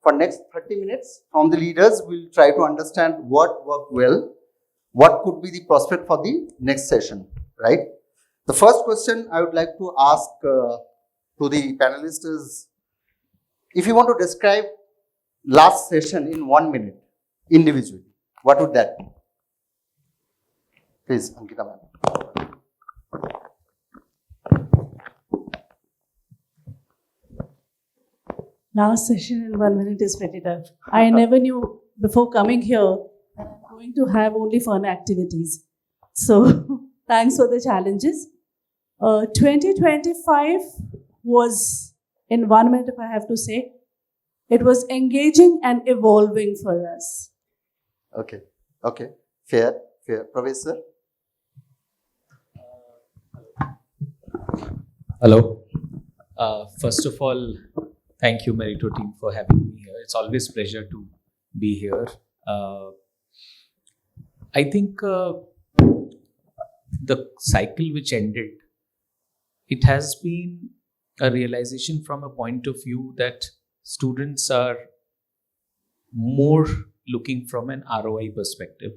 for next 30 minutes from the leaders. We'll try to understand what worked well, what could be the prospect for the next session, right? The first question I would like to ask to the panelists is, if you want to describe last session in 1 minute individually, what would that be? Please, Ankita ma'am. Last session in 1 minute is pretty tough. I never knew before coming here that I'm going to have only fun activities. So thanks for the challenges. 2025 was, in 1 minute if I have to say, it was engaging and evolving for us. Okay, fair. Professor? Hello. First of all, thank you, Meritto team, for having me here. It's always a pleasure to be here. I think the cycle which ended, it has been a realization from a point of view that students are more looking from an ROI perspective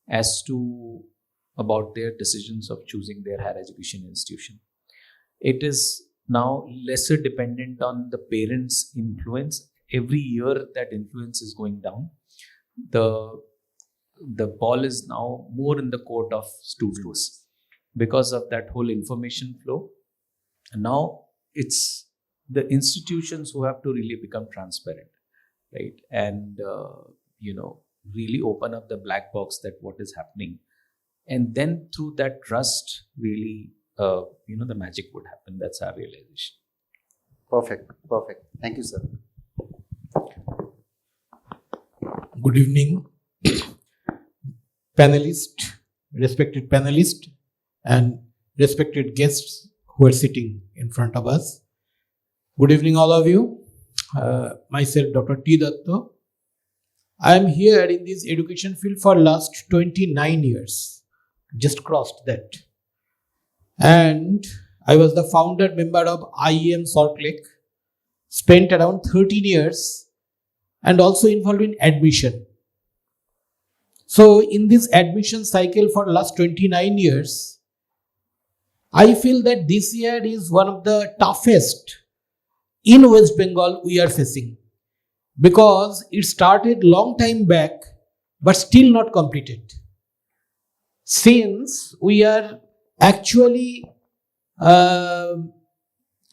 as to about their decisions of choosing their higher education institution. It is now lesser dependent on the parents' influence. Every year that influence is going down. The ball is now more in the court of students because of that whole information flow. And now it's the institutions who have to really become transparent, right? And, really open up the black box that what is happening. And then through that trust, really, the magic would happen. That's our realization. Perfect. Thank you, sir. Good evening, respected panelists, and respected guests who are sitting in front of us. Good evening, all of you. Myself, Dr. T. Datta. I am here in this education field for last 29 years. Just crossed that. And I was the founder member of IEM Salt Lake. Spent around 13 years and also involved in admission. So in this admission cycle for last 29 years, I feel that this year is one of the toughest in West Bengal we are facing, because it started long time back but still not completed. Since we are actually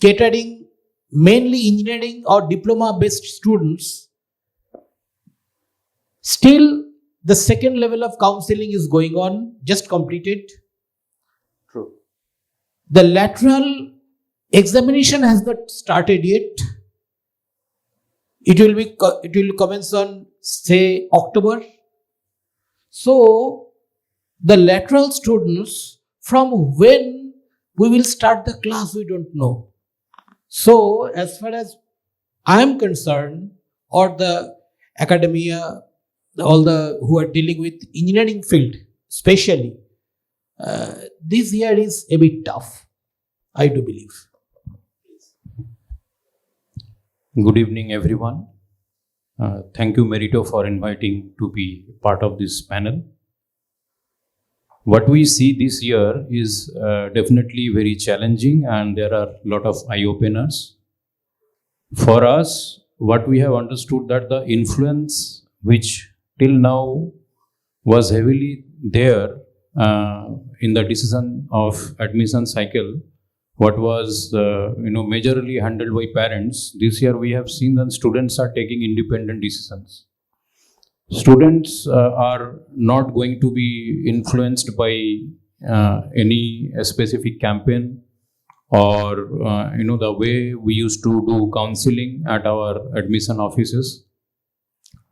catering mainly engineering or diploma based students, still the second level of counseling is going on, just completed. True. The lateral examination has not started yet. It will commence on, say, October. So the lateral students, from when we will start the class, we don't know. So as far as I am concerned, or the academia, all the who are dealing with engineering field, especially, this year is a bit tough, I do believe. Good evening, everyone. Thank you, Meritto, for inviting to be part of this panel. What we see this year is definitely very challenging, and there are a lot of eye-openers. For us, what we have understood that the influence which till now was heavily there in the decision of admission cycle, what was majorly handled by parents, this year we have seen that students are taking independent decisions. Students are not going to be influenced by any specific campaign or the way we used to do counseling at our admission offices.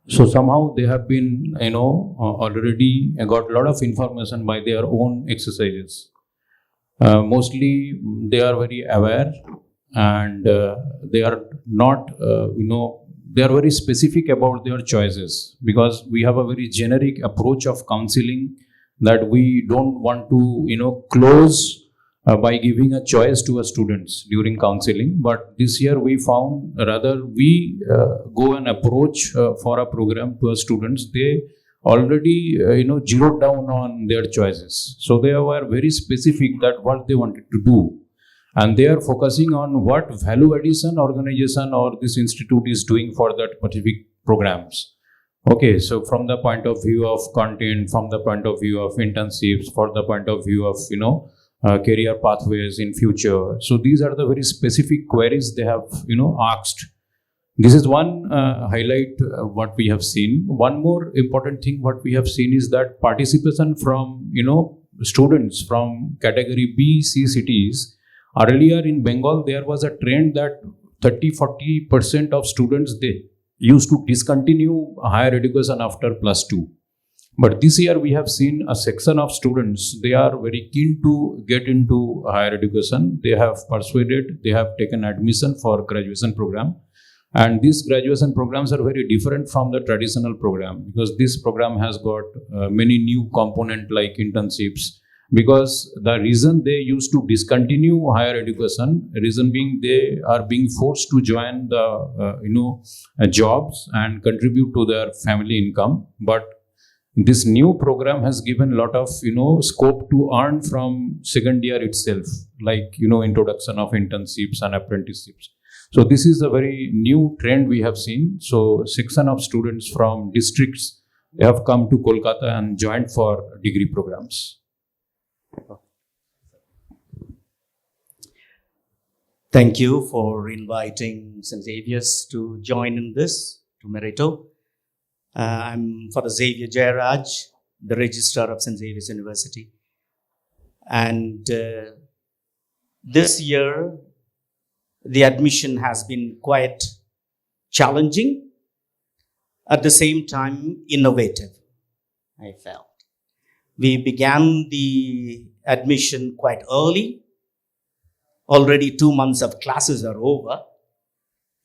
So somehow they have been already got a lot of information by their own exercises. Mostly they are very aware, and they are not they are very specific about their choices, because we have a very generic approach of counseling that we don't want to close by giving a choice to our students during counseling. But this year we found rather we go and approach for a program to our students. They already zeroed down on their choices. So they were very specific that what they wanted to do. And they are focusing on what value addition organization or this institute is doing for that specific programs. Okay, so from the point of view of content, from the point of view of internships, for the point of view of career pathways in future. So these are the very specific queries they have asked. This is one highlight what we have seen. One more important thing what we have seen is that participation from students from category B, C cities. Earlier in Bengal there was a trend that 30-40% of students they used to discontinue higher education after +2. But this year we have seen a section of students, they are very keen to get into higher education. They have persuaded, they have taken admission for graduation program. And these graduation programs are very different from the traditional program because this program has got many new components like internships. Because the reason they used to discontinue higher education, reason being they are being forced to join the jobs and contribute to their family income. But this new program has given a lot of scope to earn from second year itself, like introduction of internships and apprenticeships. So this is a very new trend we have seen. So section of students from districts they have come to Kolkata and joined for degree programs. Thank you for inviting St. Xavier's to join in this, to Meritto. I'm Father Xavier Jairaj, the Registrar of St. Xavier's University. And this year, the admission has been quite challenging, at the same time innovative, I felt. We began the admission quite early. Already 2 months of classes are over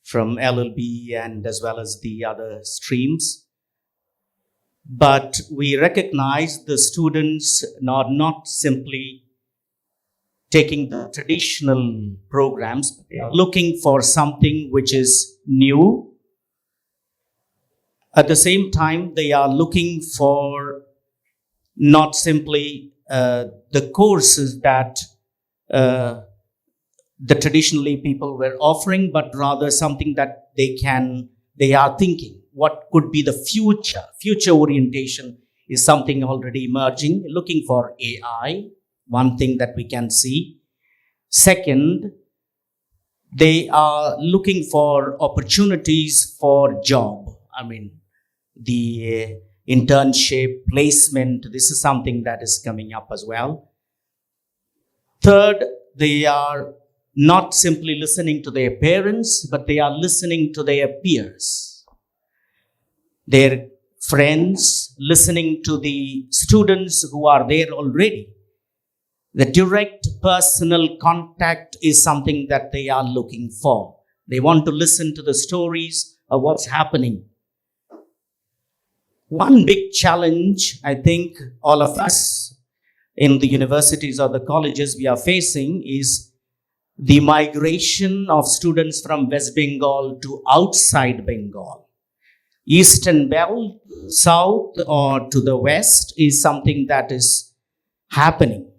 from LLB and as well as the other streams. But we recognize the students are not simply taking the traditional programs. They are looking for something which is new. At the same time, they are looking for not simply the courses that the traditionally people were offering, but rather something that they are thinking. What could be the future? Future orientation is something already emerging, looking for AI, one thing that we can see. Second, they are looking for opportunities for job. I mean, the internship, placement, this is something that is coming up as well. Third, they are not simply listening to their parents, but they are listening to their peers, their friends, listening to the students who are there already. The direct personal contact is something that they are looking for. They want to listen to the stories of what's happening. One big challenge, I think, all of us in the universities or the colleges we are facing is the migration of students from West Bengal to outside Bengal. Eastern belt, south or to the west is something that is happening.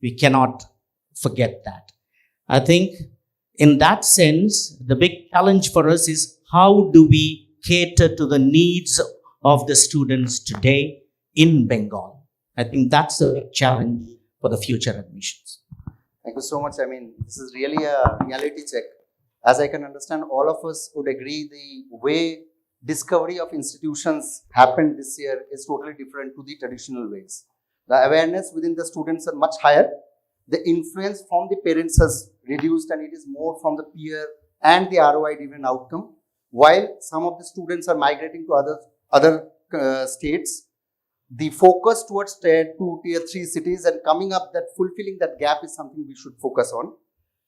We cannot forget that. I think in that sense, the big challenge for us is how do we cater to the needs of the students today in Bengal? I think that's a big challenge for the future admissions. Thank you so much. I mean, this is really a reality check. As I can understand, all of us would agree the way discovery of institutions happened this year is totally different to the traditional ways. The awareness within the students are much higher. The influence from the parents has reduced and it is more from the peer and the ROI driven outcome. While some of the students are migrating to other states, the focus towards tier 2, tier 3 cities and coming up that fulfilling that gap is something we should focus on.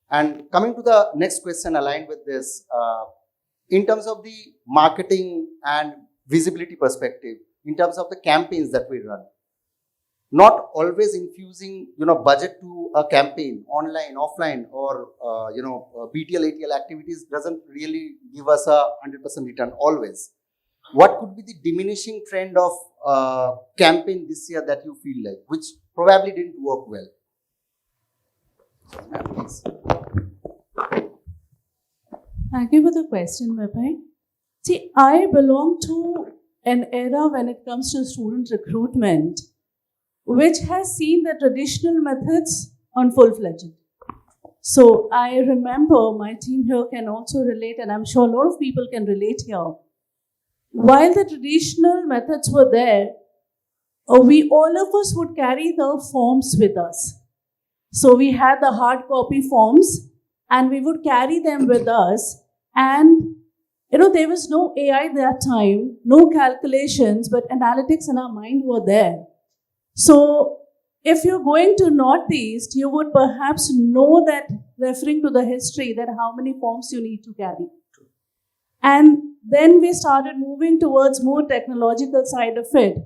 And coming to the next question aligned with this, in terms of the marketing and visibility perspective, in terms of the campaigns that we run, not always infusing budget to a campaign, online, offline, or BTL ATL activities doesn't really give us a 100% return always. What could be the diminishing trend of campaign this year that you feel like, which probably didn't work well? Please. Thank you for the question, Vapai. See, I belong to an era when it comes to student recruitment, which has seen the traditional methods on full-fledged. So I remember, my team here can also relate, and I'm sure a lot of people can relate here. While the traditional methods were there, we all of us would carry the forms with us. So we had the hard copy forms, and we would carry them with us. And there was no AI that time, no calculations, but analytics in our mind were there. So if you're going to Northeast, you would perhaps know that, referring to the history, that how many forms you need to carry. And then we started moving towards more technological side of it.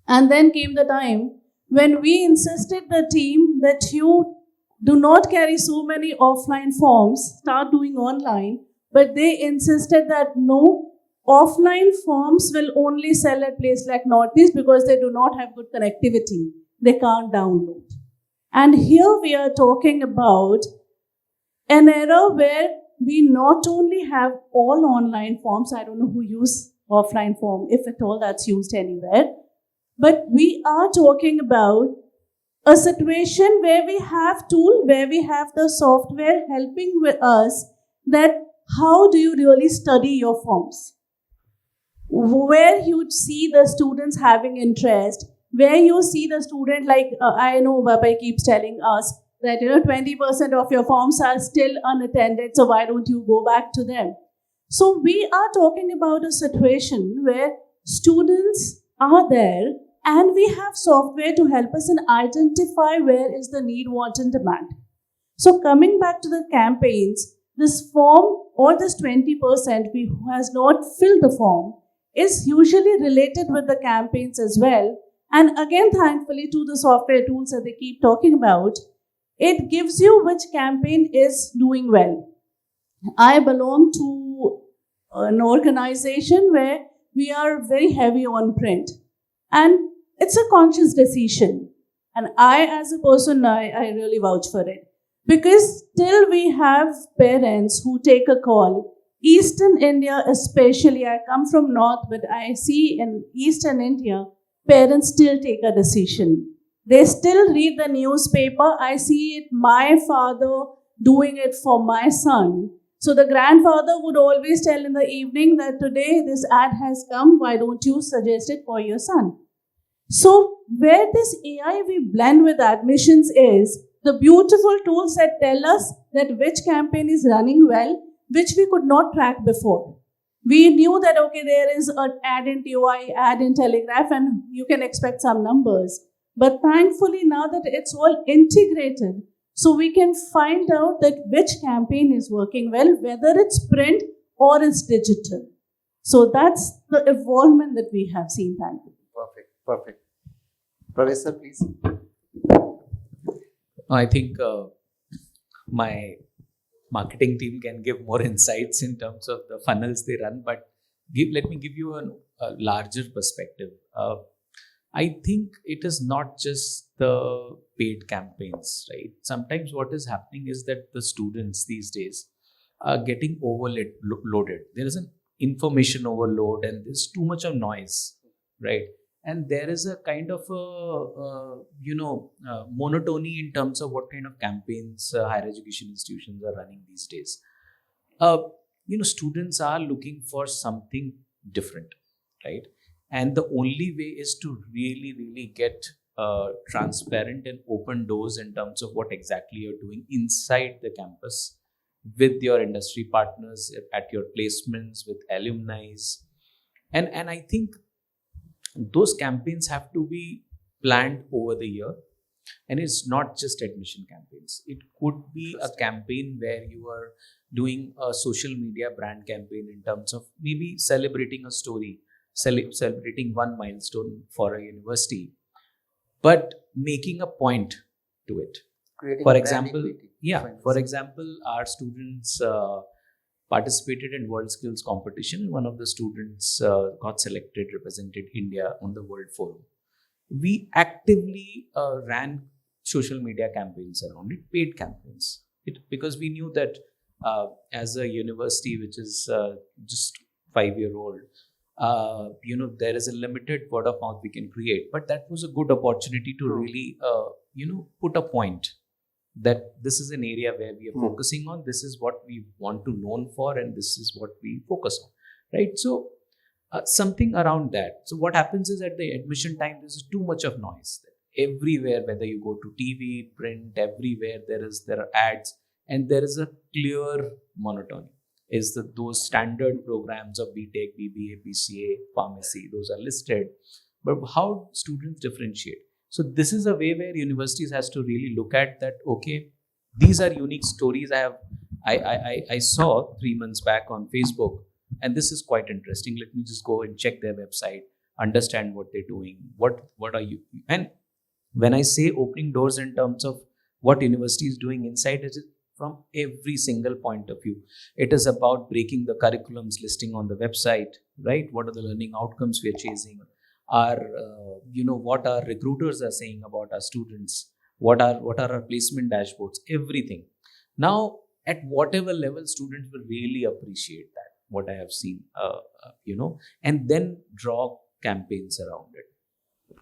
And then came the time when we insisted the team that you do not carry so many offline forms, start doing online. But they insisted that no, offline forms will only sell at places like Northeast because they do not have good connectivity. They can't download. And here we are talking about an era where we not only have all online forms, I don't know who use offline form, if at all that's used anywhere, but we are talking about a situation where we have tool, where we have the software helping with us, that how do you really study your forms? Where you see the students having interest, where you see the student, like I know Babai keeps telling us that 20% of your forms are still unattended, so why don't you go back to them? So we are talking about a situation where students are there and we have software to help us in identify where is the need, want and demand. So coming back to the campaigns, this form or this 20% who has not filled the form is usually related with the campaigns as well. And again, thankfully to the software tools that they keep talking about, it gives you which campaign is doing well. I belong to an organization where we are very heavy on print. And it's a conscious decision. And I, as a person, I really vouch for it. Because still we have parents who take a call. Eastern India especially, I come from North, but I see in Eastern India, parents still take a decision. They still read the newspaper. I see it, my father doing it for my son. So the grandfather would always tell in the evening that today this ad has come, why don't you suggest it for your son? So where this AI we blend with admissions is the beautiful tools that tell us that which campaign is running well, which we could not track before. We knew that, okay, there is an ad in TOI, ad in Telegraph, and you can expect some numbers. But thankfully, now that it's all integrated, so we can find out that which campaign is working well, whether it's print or it's digital. So that's the evolvement that we have seen, thankfully. Perfect. Professor, please. I think my marketing team can give more insights in terms of the funnels they run, but let me give you a larger perspective. I think it is not just the paid campaigns, right? Sometimes what is happening is that the students these days are getting overloaded. There is an information overload and there's too much of noise, right? And there is a kind of monotony in terms of what kind of campaigns higher education institutions are running these days. Students are looking for something different, right? And the only way is to really get transparent and open doors in terms of what exactly you're doing inside the campus with your industry partners, at your placements, with alumni. And I think those campaigns have to be planned over the year. And it's not just admission campaigns. It could be a campaign where you are doing a social media brand campaign in terms of maybe celebrating a story, celebrating one milestone for a university. but making a point to it. Creating For brand example, equity. yeah, Fine. for example, our students participated in World Skills competition. One of the students got selected, represented India on the World Forum. We actively ran social media campaigns around it, paid campaigns, because we knew that as a university which is just 5-year-old, there is a limited word of mouth we can create, but that was a good opportunity to really, put a point that this is an area where we are focusing on, this is what we want to known for, and this is what we focus on, right? So something around that. So what happens is at the admission time, there's too much of noise. Everywhere, whether you go to TV, print, everywhere there are ads, and there is a clear monotony. Is those standard programs of BTech, BBA, BCA, pharmacy, those are listed. But how students differentiate? So this is a way where universities has to really look at that. Okay, these are unique stories. I saw 3 months back on Facebook, and this is quite interesting. Let me just go and check their website, understand what they're doing. What are you? And when I say opening doors in terms of what university is doing inside, it is from every single point of view. It is about breaking the curriculums listing on the website, right? What are the learning outcomes we are chasing? What our recruiters are saying about our students? What are our placement dashboards? Everything. Now, at whatever level, students will really appreciate that, what I have seen, and then draw campaigns around it.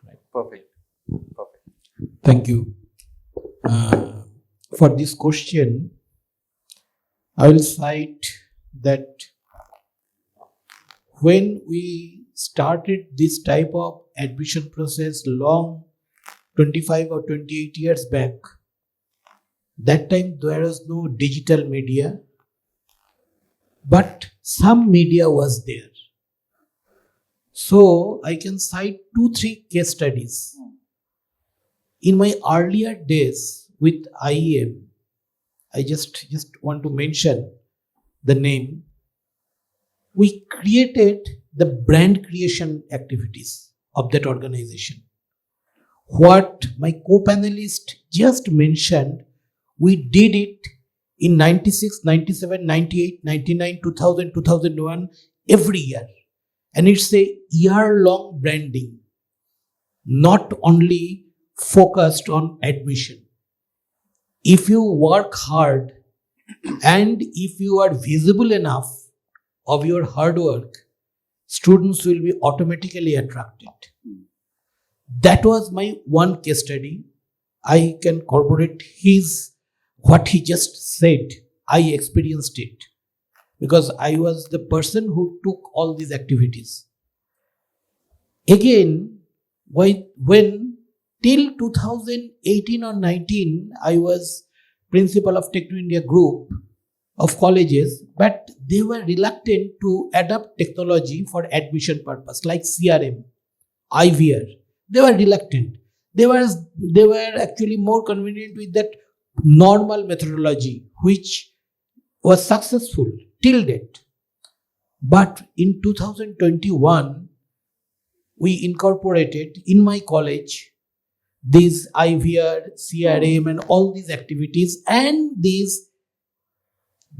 Right? Perfect. Thank you. For this question, I will cite that when we started this type of admission process long 25 or 28 years back, that time there was no digital media, but some media was there. So I can cite 2-3 case studies. In my earlier days with IEM, I just want to mention the name. We created the brand creation activities of that organization. What my co-panelist just mentioned, we did it in 96, 97, 98, 99, 2000, 2001, every year. And it's a year-long branding, not only focused on admission. If you work hard and if you are visible enough of your hard work, students will be automatically attracted. That was my one case study. I can corroborate what he just said. I experienced it because I was the person who took all these activities. Again, when till 2018 or 19, I was principal of Techno India Group of colleges, but they were reluctant to adopt technology for admission purpose, like CRM, IVR. They were reluctant. They were actually more convenient with that normal methodology, which was successful till date. But in 2021, we incorporated in my college these IVR, CRM, and all these activities and these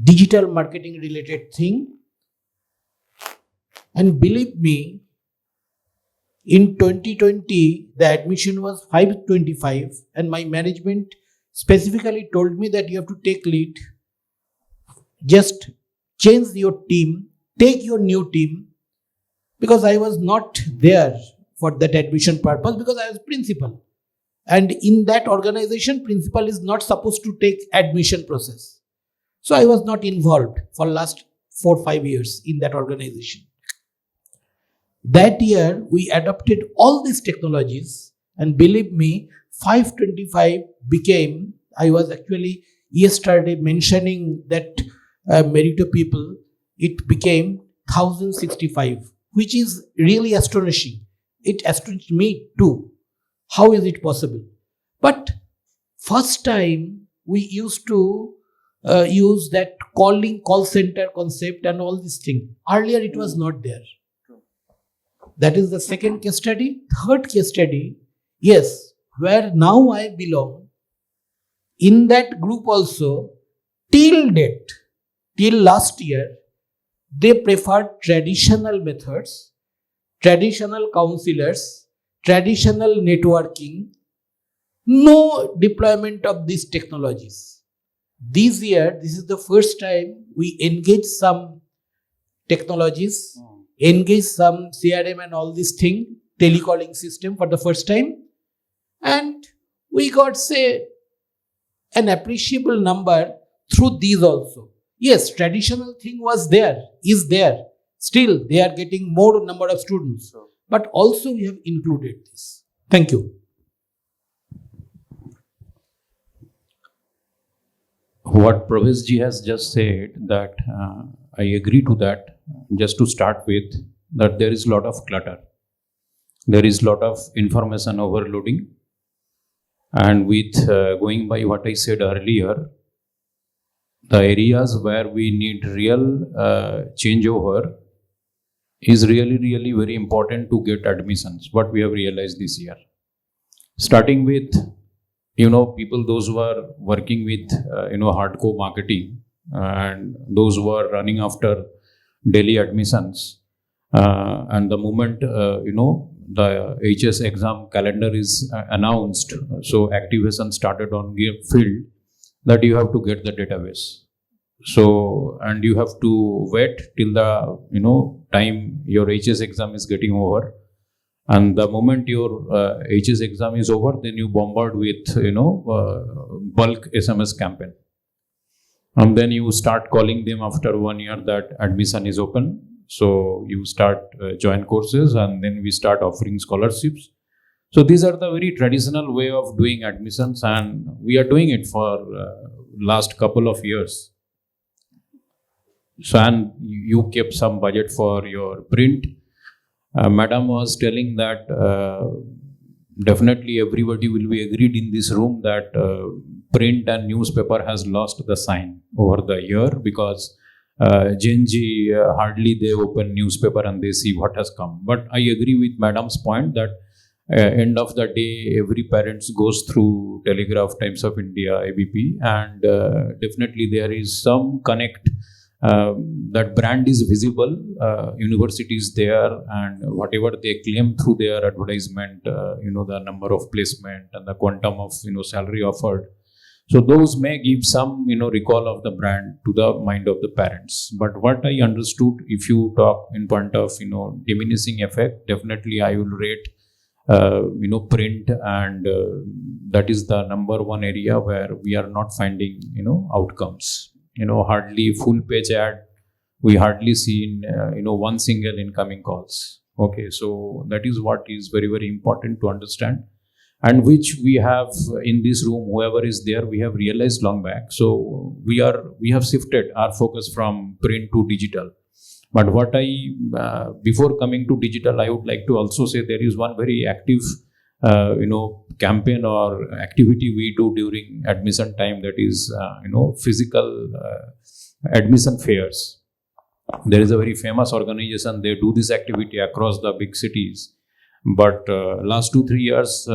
digital marketing related thing. And believe me, in 2020, the admission was 525, and my management specifically told me that you have to take lead, just change your team, take your new team, because I was not there for that admission purpose because I was principal. And in that organization, principal is not supposed to take admission process. So I was not involved for last 4-5 years in that organization. That year, we adopted all these technologies, and believe me, 525 became, I was actually yesterday mentioning that Meritto people, it became 1065, which is really astonishing. It astonished me too. How is it possible? But first time we used to use that call center concept and all these things. Earlier it was not there. That is the second case study. Third case study, yes, where now I belong, in that group also, till date, till last year, they preferred traditional methods, traditional counselors, traditional networking, no deployment of these technologies. This year, this is the first time we engage some technologies, engage some CRM and all these things, telecalling system for the first time, and we got, say, an appreciable number through these also. Yes, traditional thing was there, is there. Still, they are getting more number of students. But also we have included this. Thank you. What Pravesh ji has just said, that I agree to that. Just to start with, that there is a lot of clutter. There is a lot of information overloading. And with going by what I said earlier, the areas where we need real changeover is really very important to get admissions, what we have realized this year. Starting with, people, those who are working with, hardcore marketing and those who are running after daily admissions. And the moment, the HS exam calendar is announced, so activation started on field, that you have to get the database. So, and you have to wait till the, time your HS exam is getting over. And the moment your HS exam is over, then you bombard with, bulk SMS campaign. And then you start calling them after 1 year that admission is open. So you start join courses, and then we start offering scholarships. So these are the very traditional way of doing admissions, and we are doing it for last couple of years. So, and you kept some budget for your print. Madam was telling that definitely everybody will be agreed in this room that print and newspaper has lost the sign over the year, because Gen Z hardly they open newspaper and they see what has come. But I agree with Madam's point that end of the day, every parents goes through Telegraph, Times of India, ABP, and definitely there is some connect. That brand is visible, university is there, and whatever they claim through their advertisement, the number of placement and the quantum of salary offered. So those may give some recall of the brand to the mind of the parents. But what I understood, if you talk in point of diminishing effect, definitely I will rate print, and that is the number one area where we are not finding outcomes. Hardly full page ad, we hardly see one single incoming calls. Okay, so that is what is very important to understand, and which we have in this room, whoever is there, we have realized long back. So we have shifted our focus from print to digital. But what before coming to digital, I would like to also say there is one very active campaign or activity we do during admission time, that is physical admission fairs. There is a very famous organization, they do this activity across the big cities. But last 2-3 years,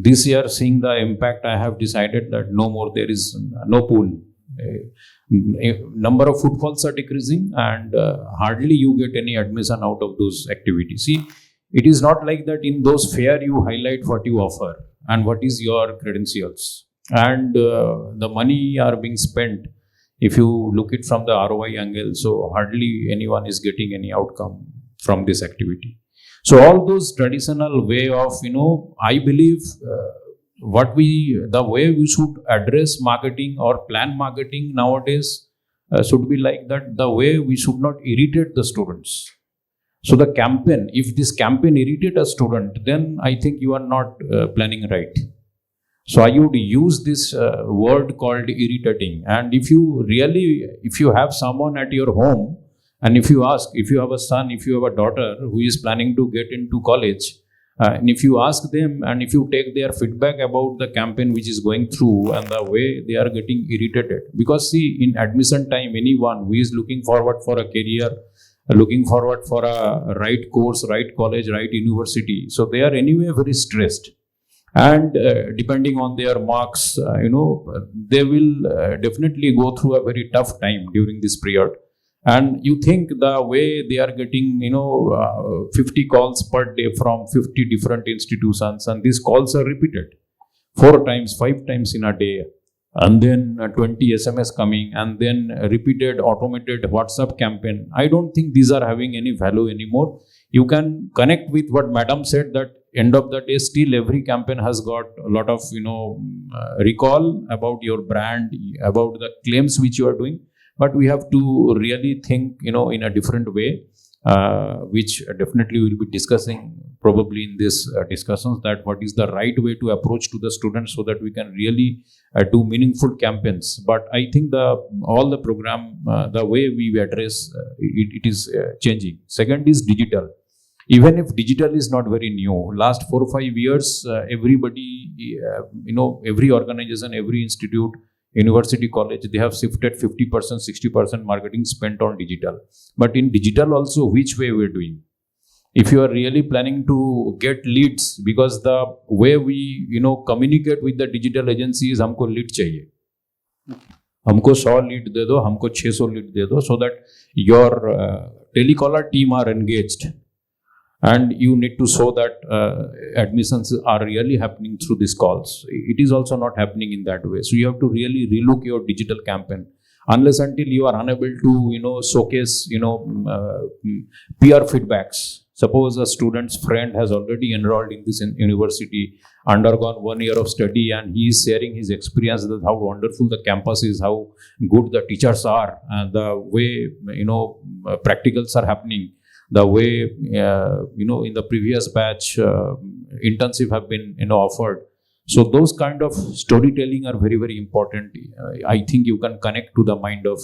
this year, seeing the impact, I have decided that no more, there is no pool. Number of footfalls are decreasing, and hardly you get any admission out of those activities. See, it is not like that in those fair you highlight what you offer and what is your credentials, and the money are being spent. If you look it from the ROI angle, so hardly anyone is getting any outcome from this activity. So all those traditional way of, I believe the way we should address marketing or plan marketing nowadays should be like that, the way we should not irritate the students. So the campaign, if this campaign irritate a student, then I think you are not planning right. So I would use this word called irritating. And if you have someone at your home, and if you ask, if you have a son, if you have a daughter who is planning to get into college, and if you ask them and if you take their feedback about the campaign which is going through and the way they are getting irritated, because see, in admission time, anyone who is looking forward for a career, looking forward for a right course, right college, right university, so they are anyway very stressed. And depending on their marks, they will definitely go through a very tough time during this period. And you think the way they are getting 50 calls per day from 50 different institutions, and these calls are repeated 4 times, 5 times in a day, and then 20 SMS coming, and then repeated automated WhatsApp campaign. I don't think these are having any value anymore. You can connect with what Madam said, that end of the day, still every campaign has got a lot of recall about your brand, about the claims which you are doing. But we have to really think in a different way, which definitely we'll be discussing probably in this discussions, that what is the right way to approach to the students so that we can really do meaningful campaigns. But I think all the program, the way we address it is changing. Second is digital. Even if digital is not very new, last 4 or 5 years, everybody, every organization, every institute, university, college, they have shifted 50%, 60% marketing spent on digital. But in digital also, which way we're doing? If you are really planning to get leads, because the way we communicate with the digital agency is, हमको lead चाहिए, हमको 100 lead दे दो, हमको 600 lead दे दो, so that your telecaller team are engaged. And you need to show that admissions are really happening through these calls. It is also not happening in that way. So you have to really relook your digital campaign. Unless until you are unable to, showcase, peer feedbacks. Suppose a student's friend has already enrolled in this university, undergone 1 year of study, and he is sharing his experience that how wonderful the campus is, how good the teachers are, and the way, practicals are happening. The way, in the previous batch, intensive have been, offered. So those kind of storytelling are very, very important. I think you can connect to the mind of,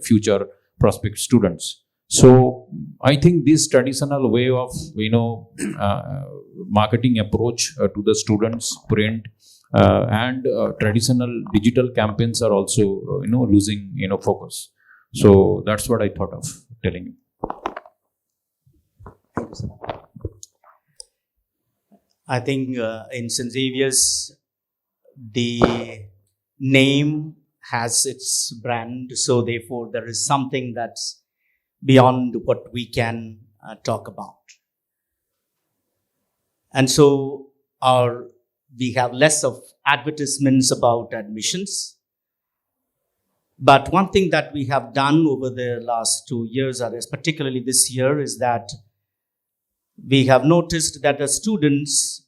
future prospect students. So I think this traditional way of, marketing approach to the students, print, and traditional digital campaigns are also, losing, focus. So that's what I thought of telling you. I think in St. Xavier's, the name has its brand, so therefore there is something that's beyond what we can talk about. And so we have less of advertisements about admissions. But one thing that we have done over the last 2 years, or particularly this year, is that we have noticed that the students,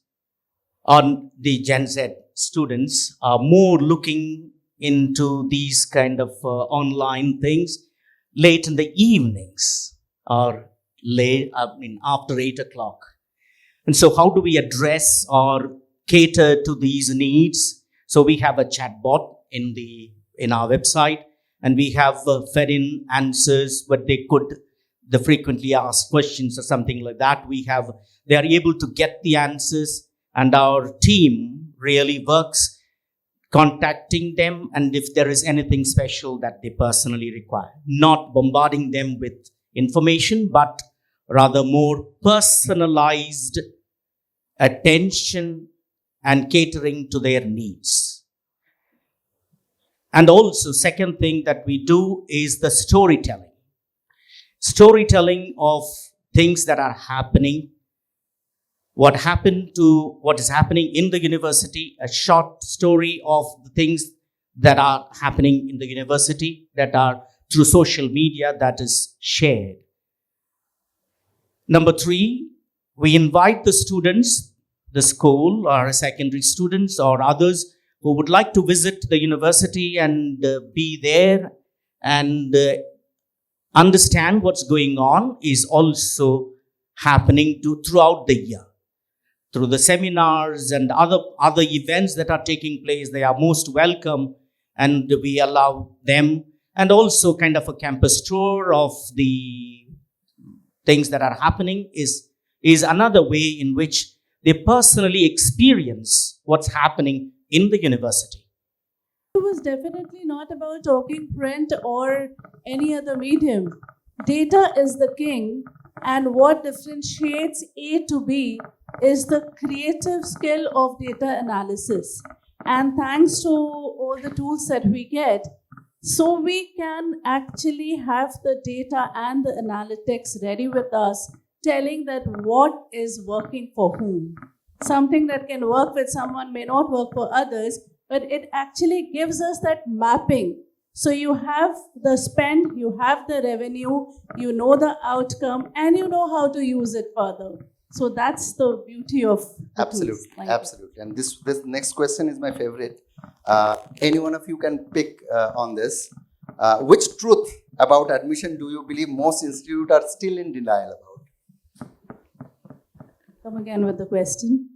on the Gen Z students, are more looking into these kind of online things late in the evenings or after 8 o'clock. And so how do we address or cater to these needs? So we have a chatbot in our website, and we have fed in answers what they could, the frequently asked questions or something like that. They are able to get the answers, and our team really works contacting them, and if there is anything special that they personally require, not bombarding them with information, but rather more personalized attention and catering to their needs. And also, second thing that we do is the storytelling. Storytelling of things that are happening, what is happening in the university, a short story of the things that are happening in the university that are through social media that is shared. Number 3, we invite the students, the school or secondary students or others who would like to visit the university and be there and understand what's going on, is also happening throughout the year. Through the seminars and other events that are taking place, they are most welcome, and we allow them. And also kind of a campus tour of the things that are happening is another way in which they personally experience what's happening in the university. It was definitely not about talking print or any other medium. Data is the king, and what differentiates A to B is the creative skill of data analysis. And thanks to all the tools that we get, so we can actually have the data and the analytics ready with us, telling that what is working for whom. Something that can work with someone may not work for others, but it actually gives us that mapping. So you have the spend, you have the revenue, you know the outcome, and you know how to use it further. So that's the beauty of the Absolutely, tools. Thank you. absolutely. And this next question is my favorite. Any one of you can pick on this. Which truth about admission do you believe most institutes are still in denial about? Come again with the question.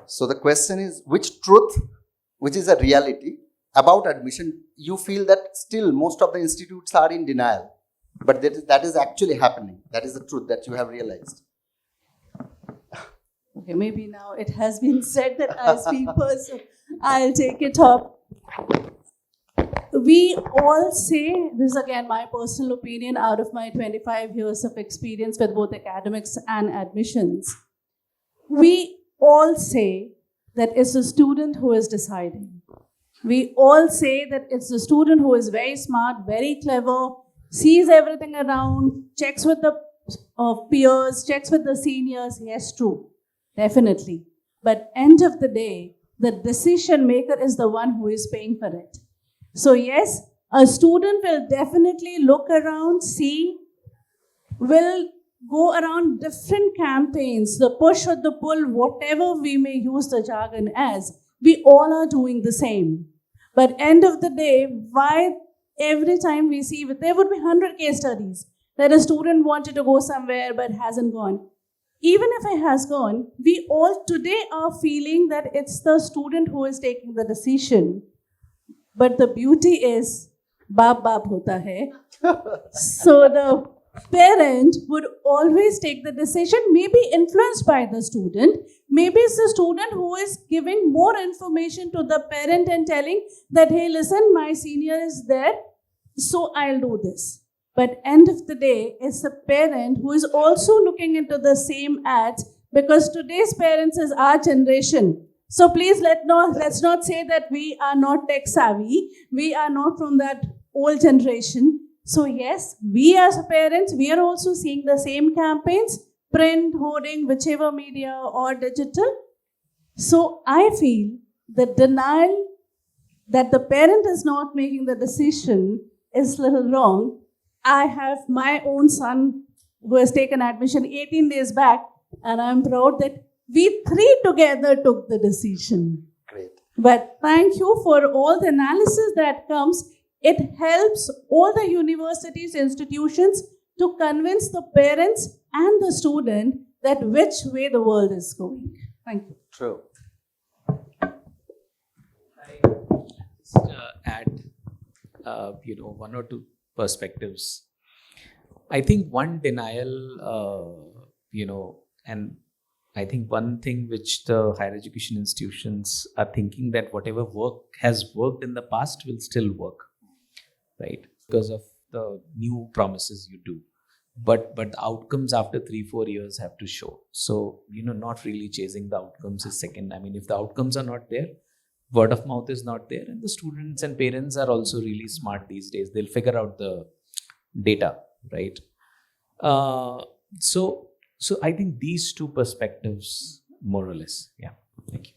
So the question is, which truth, which is a reality about admission, you feel that still most of the institutes are in denial, but that is actually happening. That is the truth that you have realized. Okay, maybe now it has been said that I speak first, so I'll take it up. We all say, this is again my personal opinion out of my 25 years of experience with both academics and admissions. We all say that it's the student who is deciding. We all say that it's the student who is very smart, very clever, sees everything around, checks with the peers, checks with the seniors. Yes, true. Definitely. But end of the day, the decision maker is the one who is paying for it. So yes, a student will definitely look around, see, will go around different campaigns, the push or the pull, whatever we may use the jargon as, we all are doing the same. But end of the day, why every time we see, there would be 100 case studies that a student wanted to go somewhere but hasn't gone. Even if it has gone, we all today are feeling that it's the student who is taking the decision. But the beauty is, baap hota hai. So the parent would always take the decision, maybe influenced by the student. Maybe it's the student who is giving more information to the parent and telling that, hey, listen, my senior is there, so I'll do this. But end of the day, it's the parent who is also looking into the same ads, because today's parents is our generation. So please let's not say that we are not tech savvy. We are not from that old generation. So yes, we as parents, we are also seeing the same campaigns, print, hoarding, whichever media or digital. So I feel the denial that the parent is not making the decision is a little wrong. I have my own son who has taken admission 18 days back, and I'm proud that we three together took the decision. Great. But thank you for all the analysis that comes. It helps all the universities, institutions to convince the parents and the student that which way the world is going. Thank you. True. Just add, one or two perspectives. I think one denial, and I think one thing which the higher education institutions are thinking, that whatever work has worked in the past will still work, right? Because of the new promises you do. But the outcomes after 3-4 years have to show. So, not really chasing the outcomes is second. I mean, if the outcomes are not there, word of mouth is not there, and the students and parents are also really smart these days. They'll figure out the data, right? So I think these two perspectives, more or less. Yeah. Thank you.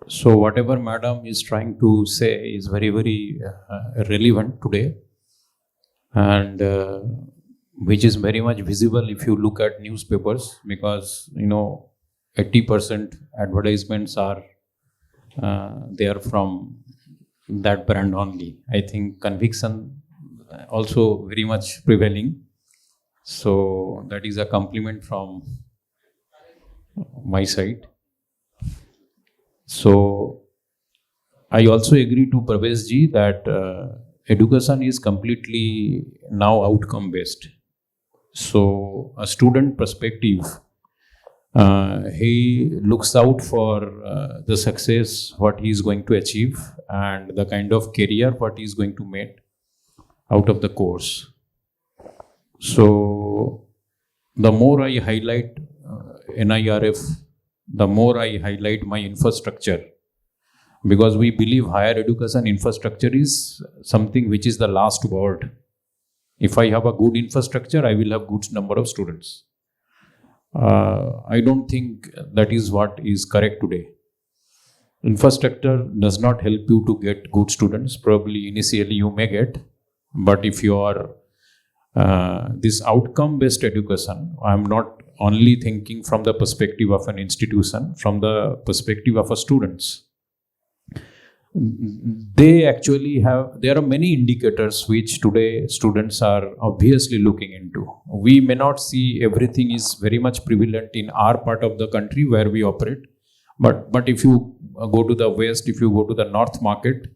So whatever Madam is trying to say is very, very relevant today, and which is very much visible if you look at newspapers, because 80% advertisements are they are from that brand only. I think conviction also very much prevailing. So that is a compliment from my side. So I also agree to Pravesh ji that education is completely now outcome based. So a student perspective, he looks out for the success, what he is going to achieve, and the kind of career what he is going to make out of the course. So the more I highlight NIRF, the more I highlight my infrastructure, because we believe higher education infrastructure is something which is the last word. If I have a good infrastructure, I will have good number of students. I don't think that is what is correct today. Infrastructure does not help you to get good students. Probably initially you may get, but if you are this outcome-based education, I am not only thinking from the perspective of an institution, from the perspective of a students. They actually have, there are many indicators which today students are obviously looking into. We may not see everything is very much prevalent in our part of the country where we operate, but if you go to the west, if you go to the north market,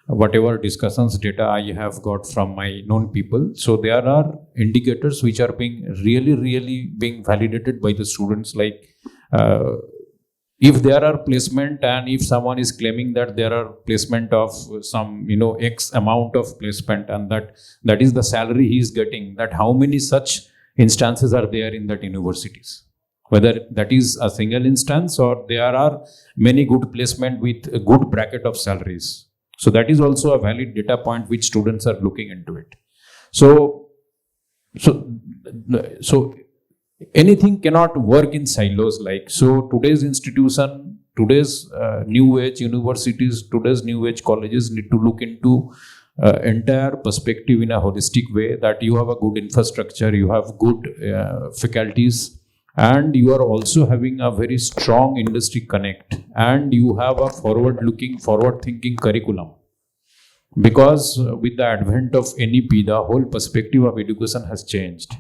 whatever discussions data I have got from my known people, so there are indicators which are being really being validated by the students, like if there are placement, and if someone is claiming that there are placement of some X amount of placement, and that is the salary he is getting, that how many such instances are there in that universities, whether that is a single instance or there are many good placement with a good bracket of salaries. So that is also a valid data point which students are looking into it. So anything cannot work in silos. Like, so today's institution, today's new age universities, today's new age colleges need to look into entire perspective in a holistic way, that you have a good infrastructure, you have good faculties, and you are also having a very strong industry connect, and you have a forward-looking, forward-thinking curriculum. Because with the advent of NEP, the whole perspective of education has changed.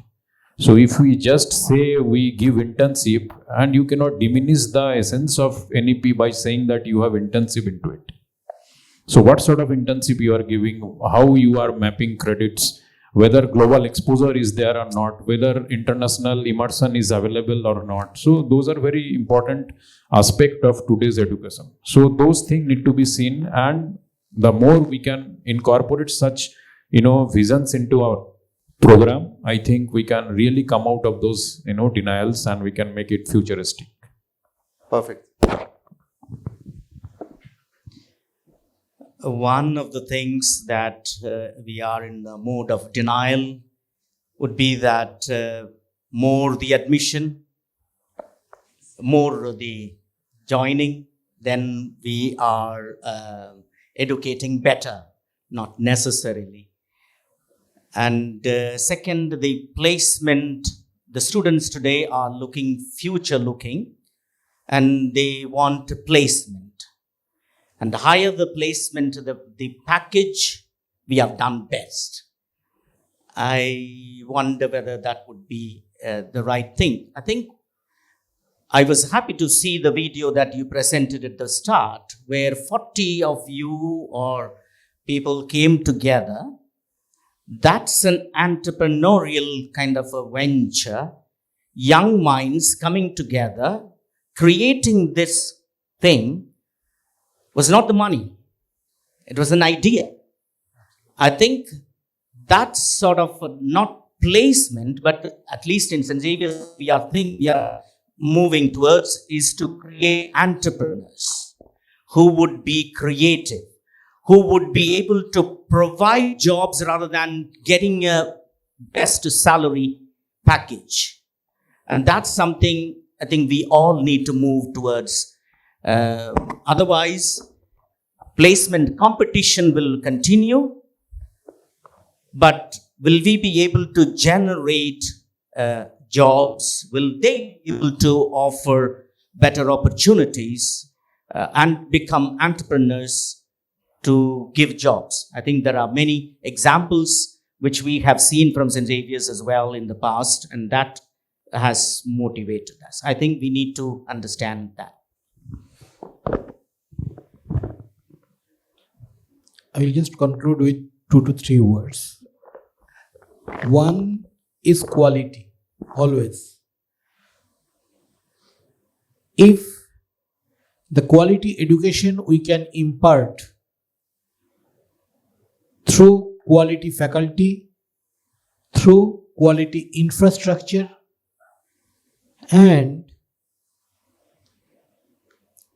So if we just say we give internship, and you cannot diminish the essence of NEP by saying that you have internship into it. So what sort of internship you are giving, how you are mapping credits, whether global exposure is there or not, whether international immersion is available or not. So those are very important aspect of today's education. So those things need to be seen, and the more we can incorporate such visions into our program, I think we can really come out of those denials, and we can make it futuristic. Perfect. One of the things that we are in the mode of denial would be that more the admission, more the joining, then we are educating better, not necessarily. And second, the placement, the students today are looking future looking, and they want placement. And the higher the placement, the package, we have done best. I wonder whether that would be the right thing. I think I was happy to see the video that you presented at the start, where 40 of you or people came together. That's an entrepreneurial kind of a venture. Young minds coming together, creating this thing. Was not the money. It was an idea. I think that's sort of not placement, but at least in St. Xavier, we are moving towards is to create entrepreneurs who would be creative, who would be able to provide jobs rather than getting a best salary package. And that's something I think we all need to move towards. Otherwise, placement competition will continue, but will we be able to generate jobs? Will they be able to offer better opportunities and become entrepreneurs to give jobs? I think there are many examples which we have seen from St. Xavier's as well in the past, and that has motivated us. I think we need to understand that. I will just conclude with 2 to 3 words. One is quality, always. If the quality education we can impart through quality faculty, through quality infrastructure, And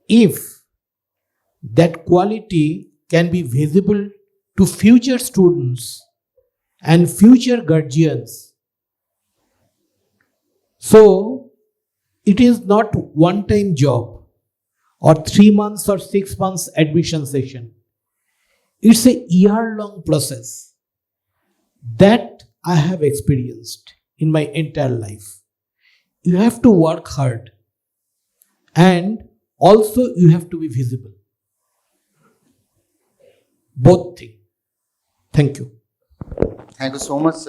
if that quality can be visible to future students and future guardians, so it is not one-time job or 3 months or 6 months admission session. It's a year-long process that I have experienced in my entire life. You have to work hard and also you have to be visible. Both things. Thank you. Thank you so much.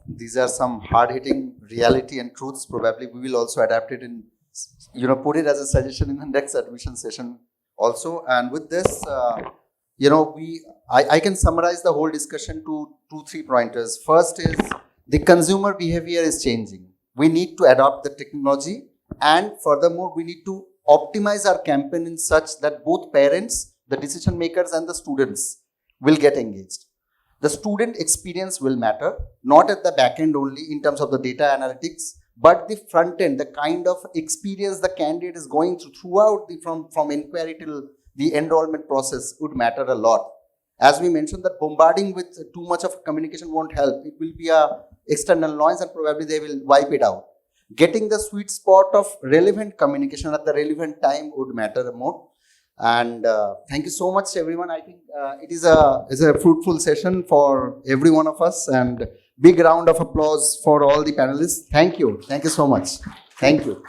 These are some hard-hitting reality and truths. Probably we will also adapt it in, put it as a suggestion in the next admission session also. And with this, I can summarize the whole discussion to 2-3 pointers. First is the consumer behavior is changing. We need to adopt the technology, and furthermore, we need to optimize our campaign in such that both parents, the decision makers, and the students will get engaged. The student experience will matter, not at the back end only in terms of the data analytics, but the front end, the kind of experience the candidate is going through throughout from inquiry till the enrollment process would matter a lot. As we mentioned, that bombarding with too much of communication won't help. It will be a external noise and probably they will wipe it out. Getting the sweet spot of relevant communication at the relevant time would matter more. And thank you so much, everyone. I think it is a fruitful session for every one of us, and big round of applause for all the panelists. Thank you. Thank you so much. Thank you.